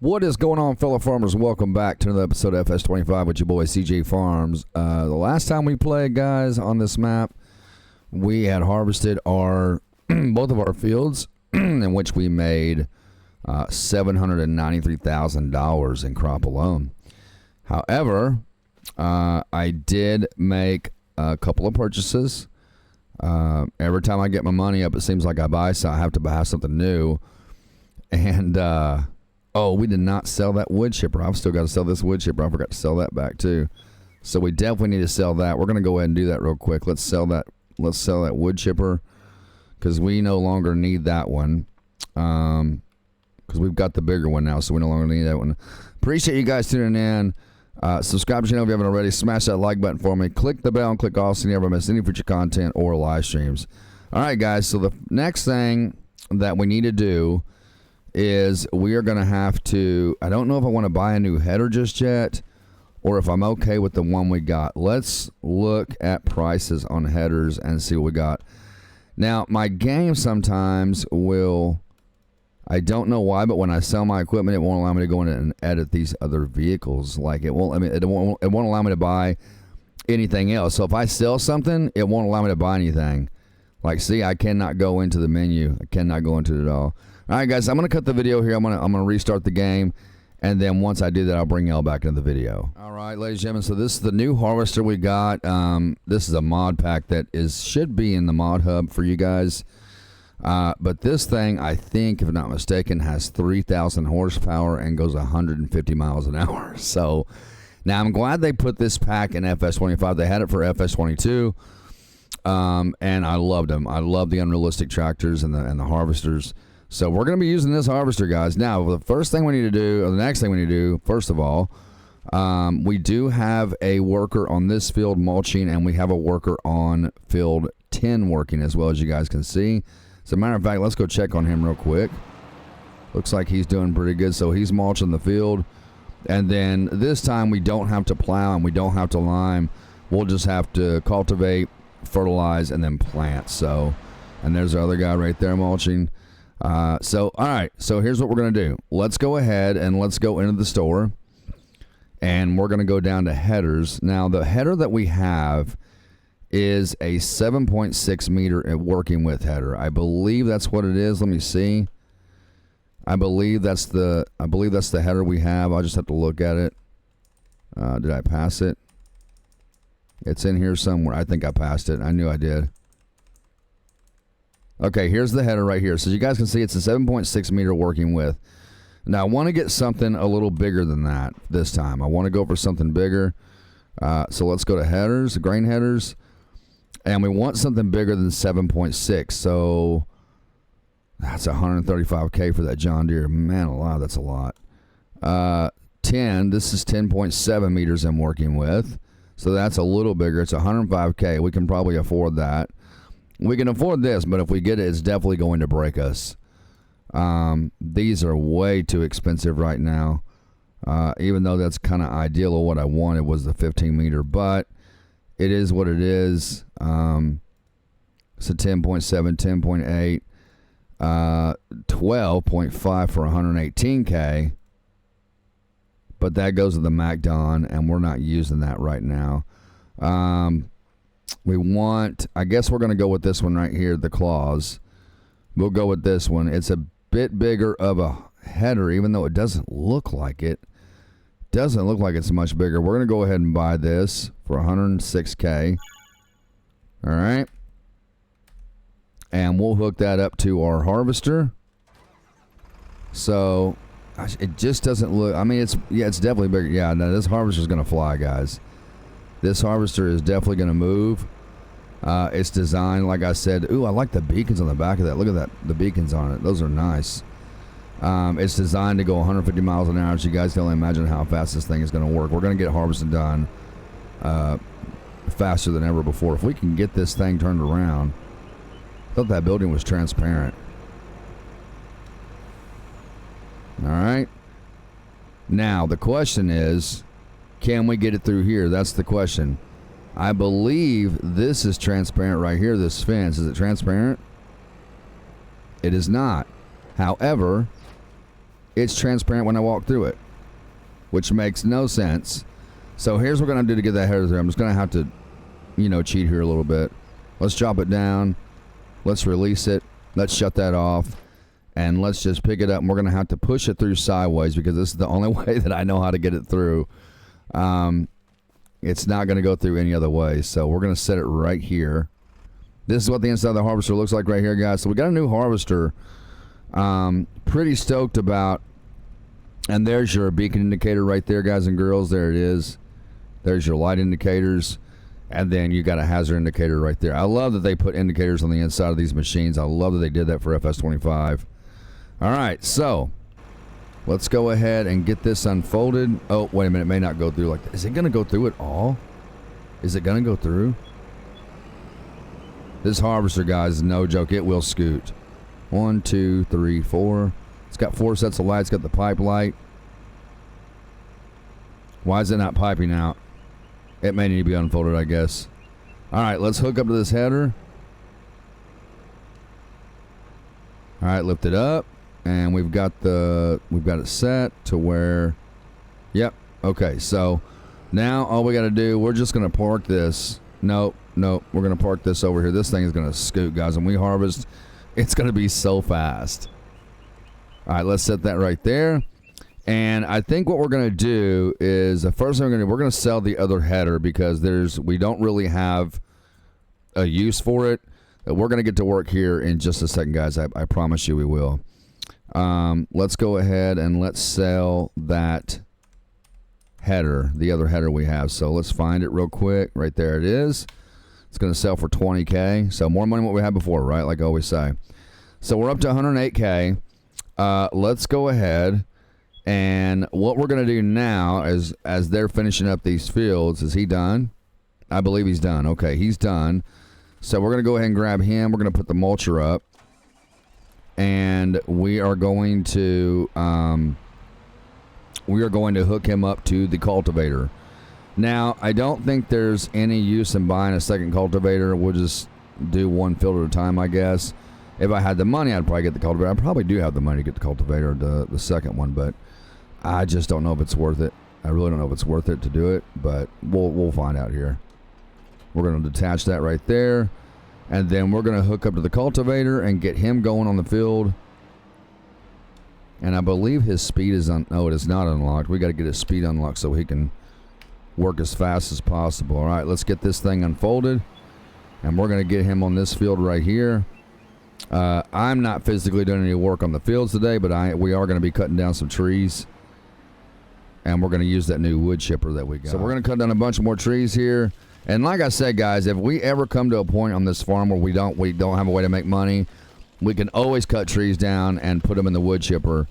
What is going on, fellow farmers? Welcome back to another episode of FS25 with your boy CJ Farms. The last time we played, guys, on this map, we had harvested our both of our fields, in which we made $793,000 in crop alone. However, I did make a couple of purchases. Every time I get my money up, it seems like I have to buy something new. And oh, we did not sell that wood chipper. I've still got to sell this wood chipper. I forgot to sell that back too. So we definitely need to sell that. We're gonna go ahead and do that real quick. Let's sell that wood chipper because we no longer need that one. Because we've got the bigger one now, so we no longer need that one. Appreciate you guys tuning in. Subscribe to the channel if you haven't already. Smash that like button for me. Click the bell and click all so you never miss any future content or live streams. All right, guys. So the next thing that we need to do is we are going to have to, I don't know if I want to buy a new header just yet or if I'm okay with the one we got. Let's look at prices on headers and see what we got. Now, my game sometimes will, I don't know why, but when I sell my equipment, it won't allow me to go in and edit these other vehicles. Like it won't allow me to buy anything else. So if I sell something, it won't allow me to buy anything. Like, see, I cannot go into the menu. I cannot go into it at all. All right, guys, I'm going to cut the video here. I'm gonna restart the game, and then once I do that, I'll bring y'all back into the video. All right, ladies and gentlemen, so this is the new harvester we got. This is a mod pack that should be in the mod hub for you guys. But this thing, I think, if I'm not mistaken, has 3,000 horsepower and goes 150 miles an hour. So now I'm glad they put this pack in FS25. They had it for FS22, and I loved them. I love the unrealistic tractors and the harvesters. So we're going to be using this harvester, guys. Now, the first thing we need to do, or the next thing we need to do, first of all, we do have a worker on this field mulching, and we have a worker on field 10 working as well, as you guys can see. As a matter of fact, let's go check on him real quick. Looks like he's doing pretty good. So he's mulching the field. And then this time we don't have to plow and we don't have to lime. We'll just have to cultivate, fertilize, and then plant. So, and there's our other guy right there mulching. So, all right. So here's what we're going to do. Let's go ahead and let's go into the store. And we're going to go down to headers. Now, the header that we have is a 7.6 meter working with header. I believe that's what it is. Let me see. I believe that's the header we have. I'll just have to look at it. Did I pass it? It's in here somewhere. I think I passed it. I knew I did. Okay, here's the header right here. So you guys can see it's a 7.6 meter working with. Now I want to get something a little bigger than that this time. I want to go for something bigger. So let's go to headers, grain headers. And we want something bigger than 7.6. So that's 135K for that John Deere. Man alive, that's a lot. 10, this is 10.7 meters I'm working with. So that's a little bigger. It's 105K. We can probably afford that. We can afford this, but if we get it, it's definitely going to break us. These are way too expensive right now. Even though that's kind of ideal of what I wanted was the 15 meter, but it is what it is. So 10.7, 10.8, 12.5 for 118K. But that goes to the MacDon, and we're not using that right now. We want, I guess we're going to go with this one right here, the claws. We'll go with this one. It's a bit bigger of a header, even though it doesn't look like it. Doesn't look like it's much bigger. We're going to go ahead and buy this for 106K. All right. And we'll hook that up to our harvester. So it just doesn't look, I mean, it's definitely bigger. Yeah, no, this harvester is going to fly, guys. This harvester is definitely going to move. It's designed, like I said. Ooh, I like the beacons on the back of that. Look at that, the beacons on it. Those are nice. It's designed to go 150 miles an hour, so you guys can only imagine how fast this thing is going to work. We're going to get harvesting done faster than ever before. If we can get this thing turned around. I thought that building was transparent. All right. Now, the question is, can we get it through here? That's the question. I believe this is transparent right here, this fence. Is it transparent? It is not. However, it's transparent when I walk through it, which makes no sense. So here's what we're going to do to get that header through. I'm just going to have to, cheat here a little bit. Let's drop it down. Let's release it. Let's shut that off. And let's just pick it up. And we're going to have to push it through sideways because this is the only way that I know how to get it through. It's not going to go through any other way. So we're going to set it right here. This is what the inside of the harvester looks like right here, guys. So we got a new harvester. Pretty stoked about. And there's your beacon indicator right there, guys and girls. There it is. There's your light indicators. And then you got a hazard indicator right there. I love that they put indicators on the inside of these machines. I love that they did that for FS25. All right, so let's go ahead and get this unfolded. Oh, wait a minute. It may not go through like that. Is it going to go through at all? Is it going to go through? This harvester, guys, is no joke. It will scoot. 1, 2, 3, 4. It's got 4 sets of lights. Got the pipe light. Why is it not piping out? It may need to be unfolded, I guess. All right, let's hook up to this header. All right, lift it up. And we've got it set to where, yep, okay. So now all we got to do, we're just going to park this. Nope, we're going to park this over here. This thing is going to scoot, guys. When we harvest, it's going to be so fast. All right, let's set that right there. And I think what we're going to do is the first thing we're going to sell the other header because we don't really have a use for it. We're going to get to work here in just a second, guys. I promise you we will. Let's go ahead and let's sell that header, the other header we have. So let's find it real quick. Right there it is. It's going to sell for $20K. So more money than what we had before, right? Like I always say. So we're up to $108K. Let's go ahead. And what we're going to do now is, as they're finishing up these fields, is he done? I believe he's done. Okay, he's done. So we're going to go ahead and grab him. We're going to put the mulcher up. And we are going to hook him up to the cultivator. Now, I don't think there's any use in buying a second cultivator. We'll just do one field at a time, I guess. If I had the money, I'd probably get the cultivator. I probably do have the money to get the cultivator, the second one, but I just don't know if it's worth it. I really don't know if it's worth it to do it, but we'll find out here. We're going to detach that right there. And then we're going to hook up to the cultivator and get him going on the field. And I believe his speed is no, it is not unlocked. We got to get his speed unlocked so he can work as fast as possible. All right, let's get this thing unfolded. And we're going to get him on this field right here. I'm not physically doing any work on the fields today, but we are going to be cutting down some trees. And we're going to use that new wood chipper that we got. So we're going to cut down a bunch more trees here. And like I said, guys, if we ever come to a point on this farm where we don't have a way to make money, we can always cut trees down and put them in the wood chipper,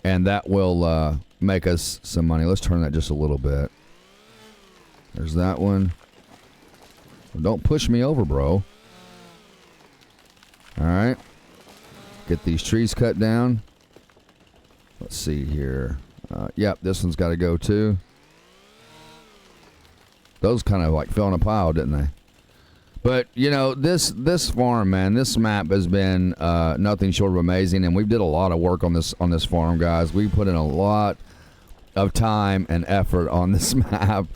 and that will make us some money. Let's turn that just a little bit. There's that one. Well, don't push me over, bro. All right. Get these trees cut down. Let's see here. Yep, this one's got to go too. Those kind of like fell in a pile, didn't they? But, this farm, man, this map has been nothing short of amazing, and we did a lot of work on this farm, guys. We put in a lot of time and effort on this map,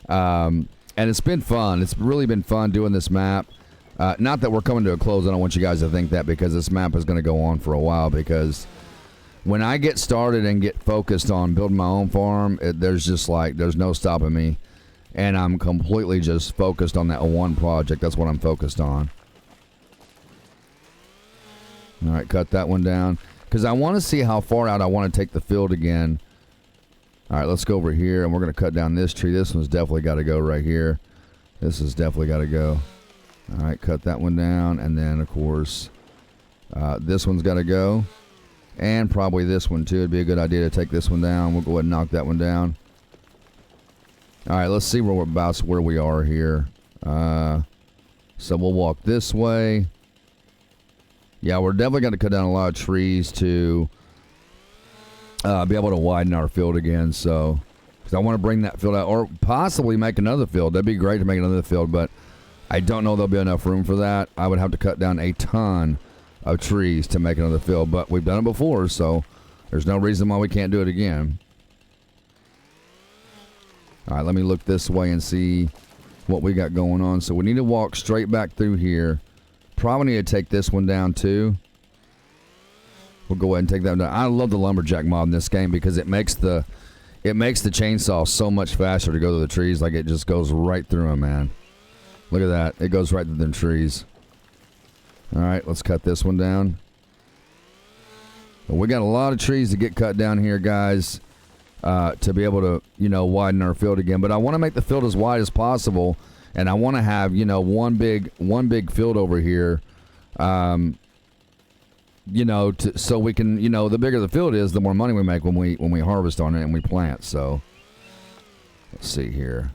and it's been fun. It's really been fun doing this map. Not that we're coming to a close. I don't want you guys to think that, because this map is going to go on for a while, because when I get started and get focused on building my own farm, there's no stopping me. And I'm completely just focused on that one project. That's what I'm focused on. All right, cut that one down. Because I want to see how far out I want to take the field again. All right, let's go over here, and we're going to cut down this tree. This one's definitely got to go right here. This has definitely got to go. All right, cut that one down. And then, of course, this one's got to go. And probably this one, too. It'd be a good idea to take this one down. We'll go ahead and knock that one down. All right, let's see where we are here. So we'll walk this way. Yeah, we're definitely going to cut down a lot of trees to be able to widen our field again. So, because I want to bring that field out, or possibly make another field. That'd be great to make another field, but I don't know there'll be enough room for that. I would have to cut down a ton of trees to make another field, but we've done it before, so There's no reason why we can't do it again. All right, let me look this way and see what we got going on. So we need to walk straight back through here. Probably need to take this one down too. We'll go ahead and take that down. I love the lumberjack mod in this game because it makes the chainsaw so much faster to go to the trees. Like, it just goes right through them, man. Look at that. It goes right through them trees. All right, let's cut this one down. Well, we got a lot of trees to get cut down here, guys, to be able to, you know, widen our field again. But I want to make the field as wide as possible, and I want to have, you know, one big field over here. You know, so we can, you know, the bigger the field is, the more money we make when we harvest on it and we plant. So let's see here.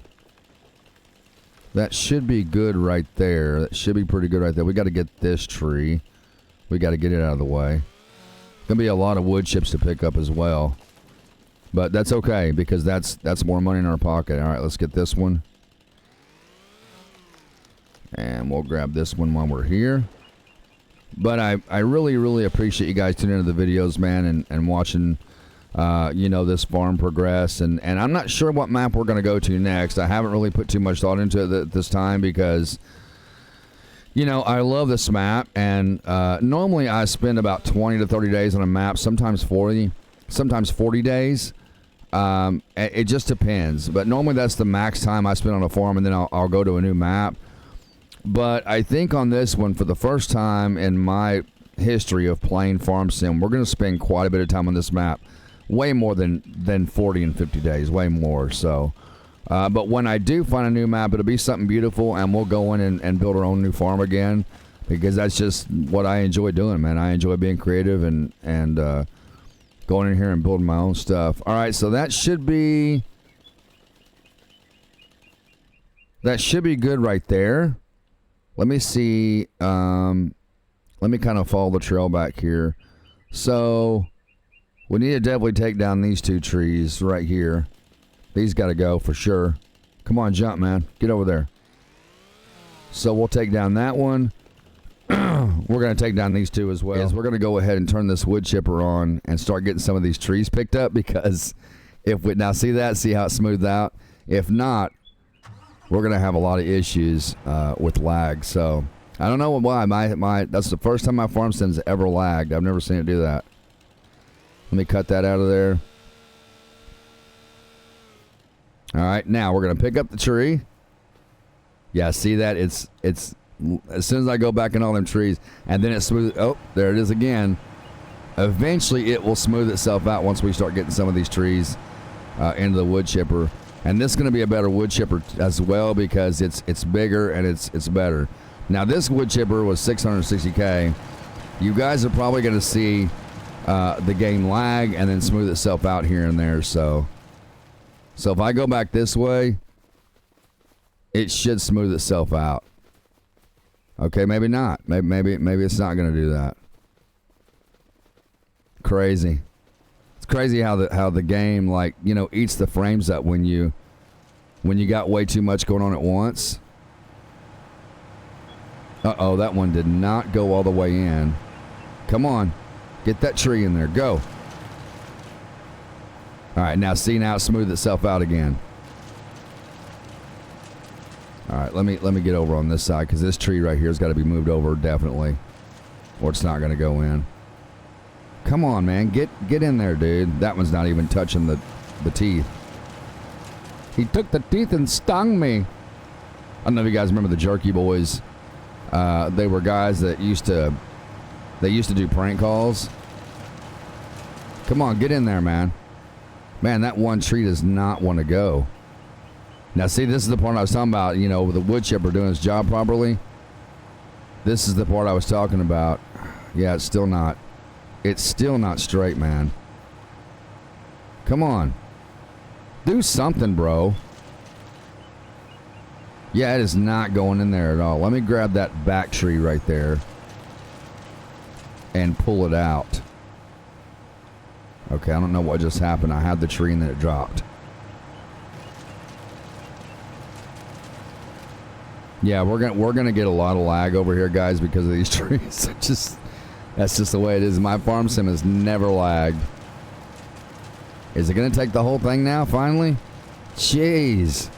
That should be good right there. That should be pretty good right there. We got to get this tree. We got to get it out of the way. Gonna be a lot of wood chips to pick up as well, but that's okay because that's more money in our pocket. All right, let's get this one, and we'll grab this one while we're here. But I really appreciate you guys tuning into the videos, man, and watching, you know, this farm progress. And I'm not sure what map we're going to go to next. I haven't really put too much thought into it at this time because, you know, I love this map. And normally I spend about 20 to 30 days on a map, sometimes 40 days. It just depends. But normally that's the max time I spend on a farm, and then I'll go to a new map. But I think on this one, for the first time in my history of playing Farm Sim, we're going to spend quite a bit of time on this map. Way more than 40 and 50 days. Way more. So, but when I do find a new map, it'll be something beautiful, and we'll go in and build our own new farm again. Because that's just what I enjoy doing, man. I enjoy being creative and going in here and building my own stuff. All right, so that should be good right there. Let me see. Let me kind of follow the trail back here. So we need to definitely take down these two trees right here. These got to go for sure. Come on, jump, man. Get over there. So we'll take down that one. We're going to take down these two as well. Yes, we're going to go ahead and turn this wood chipper on and start getting some of these trees picked up, because if we now see how it smoothed out. If not, we're going to have a lot of issues with lag. So I don't know why. That's the first time my farm sim's ever lagged. I've never seen it do that. Let me cut that out of there. All right, now we're going to pick up the tree. Yeah, see that? It's as soon as I go back in all them trees, and then it smooth. Oh, there it is again. Eventually, it will smooth itself out once we start getting some of these trees into the wood chipper. And this is going to be a better wood chipper as well, because it's bigger and it's better. Now, this wood chipper was $660K. You guys are probably going to see the game lag and then smooth itself out here and there. So if I go back this way, it should smooth itself out. Okay, maybe not. Maybe it's not going to do that. Crazy. Crazy how the game, like, you know, eats the frames up when you got way too much going on at once. Uh-oh, that one did not go all the way in. Come on. Get that tree in there. Go. All right, now see, now it smoothed itself out again. All right, let me get over on this side, because this tree right here has got to be moved over definitely, or it's not going to go in. Come on, man. Get in there, dude. That one's not even touching the teeth. He took the teeth and stung me. I don't know if you guys remember the Jerky Boys. They were guys that used to do prank calls. Come on, get in there, man. Man, that one tree does not want to go. Now, see, this is the part I was talking about, you know, with the wood chipper doing its job properly. This is the part I was talking about. Yeah, it's still not straight, man. Come on. Do something, bro. Yeah, it is not going in there at all. Let me grab that back tree right there and pull it out. Okay, I don't know what just happened. I had the tree and then it dropped. Yeah, we're gonna get a lot of lag over here, guys, because of these trees. That's just the way it is. My farm sim has never lagged. Is it going to take the whole thing now, finally? Jeez.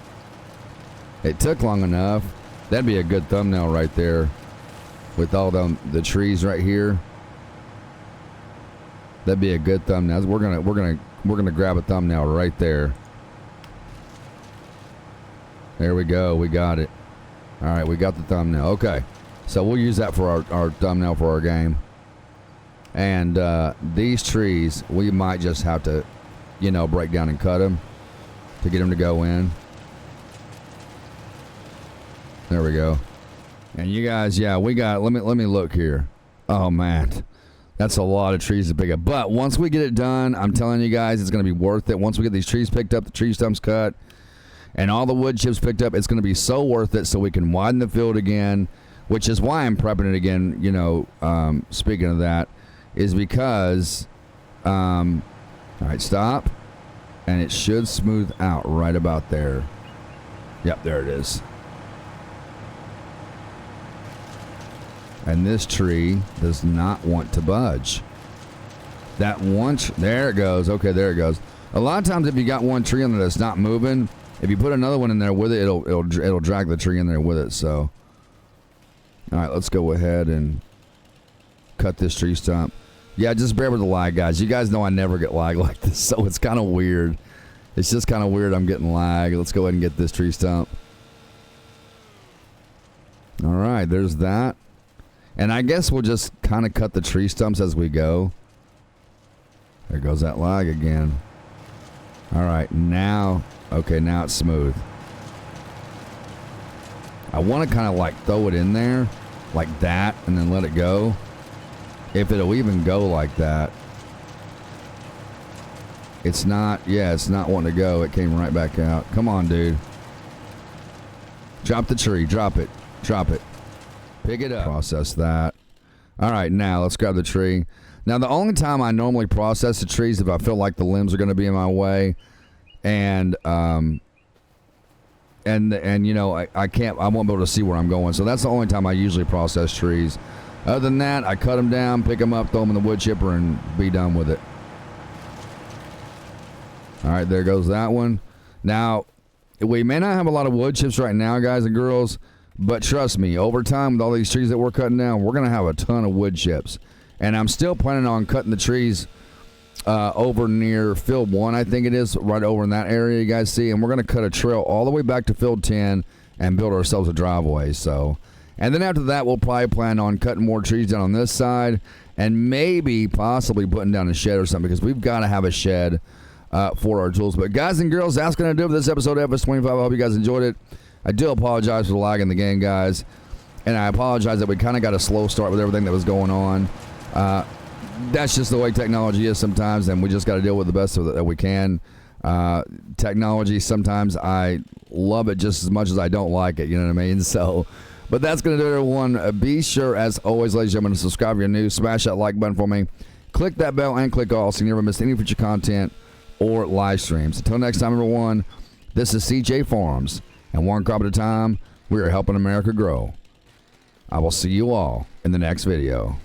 It took long enough. That'd be a good thumbnail right there. With all the trees right here. That'd be a good thumbnail. We're gonna grab a thumbnail right there. There we go. We got it. All right, we got the thumbnail. Okay, so we'll use that for our thumbnail for our game. And these trees, we might just have to, you know, break down and cut them to get them to go in. There we go. And you guys, yeah, we got. Let me look here. Oh man. That's a lot of trees to pick up. But once we get it done, I'm telling you guys, it's going to be worth it. Once we get these trees picked up, the tree stumps cut, and all the wood chips picked up, it's going to be so worth it so we can widen the field again, which is why I'm prepping it again, you know, speaking of that, is because, all right, stop, and it should smooth out right about there. Yep, there it is. And this tree does not want to budge. That one, there it goes. Okay, there it goes. A lot of times, if you got one tree in there that's not moving, if you put another one in there with it, it'll drag the tree in there with it. So, all right, let's go ahead and cut this tree stump. Yeah, just bear with the lag, guys. You guys know I never get lag like this, so it's kind of weird. It's just kind of weird. I'm getting lag. Let's go ahead and get this tree stump. All right, there's that. And I guess we'll just kind of cut the tree stumps as we go. There goes that lag again. All right, now, okay, now it's smooth. I want to kind of like throw it in there like that and then let it go. If it'll even go like that. It's not, yeah, it's not wanting to go. It came right back out. Come on, dude. Drop the tree, drop it, drop it. Pick it up. Process that. All right, now let's grab the tree. Now, the only time I normally process the trees if I feel like the limbs are going to be in my way, and you know I can't, I won't be able to see where I'm going. So that's the only time I usually process trees. Other than that, I cut them down, pick them up, throw them in the wood chipper, and be done with it. All right, there goes that one. Now, we may not have a lot of wood chips right now, guys and girls. But trust me, over time, with all these trees that we're cutting down, we're going to have a ton of wood chips. And I'm still planning on cutting the trees over near field 1, I think it is, right over in that area you guys see. And we're going to cut a trail all the way back to field 10 and build ourselves a driveway. So, and then after that, we'll probably plan on cutting more trees down on this side and maybe possibly putting down a shed or something, because we've got to have a shed for our tools. But guys and girls, that's going to do it for this episode of FS25. I hope you guys enjoyed it. I do apologize for the lag in the game, guys. And I apologize that we kind of got a slow start with everything that was going on. That's just the way technology is sometimes, and we just got to deal with the best of it that we can. Technology, sometimes I love it just as much as I don't like it, you know what I mean? So, but that's going to do it, everyone. Be sure, as always, ladies and gentlemen, to subscribe if you're new. Smash that like button for me. Click that bell and click all so you never miss any future content or live streams. Until next time, everyone, this is cjfarms. And one crop at a time, we are helping America grow. I will see you all in the next video.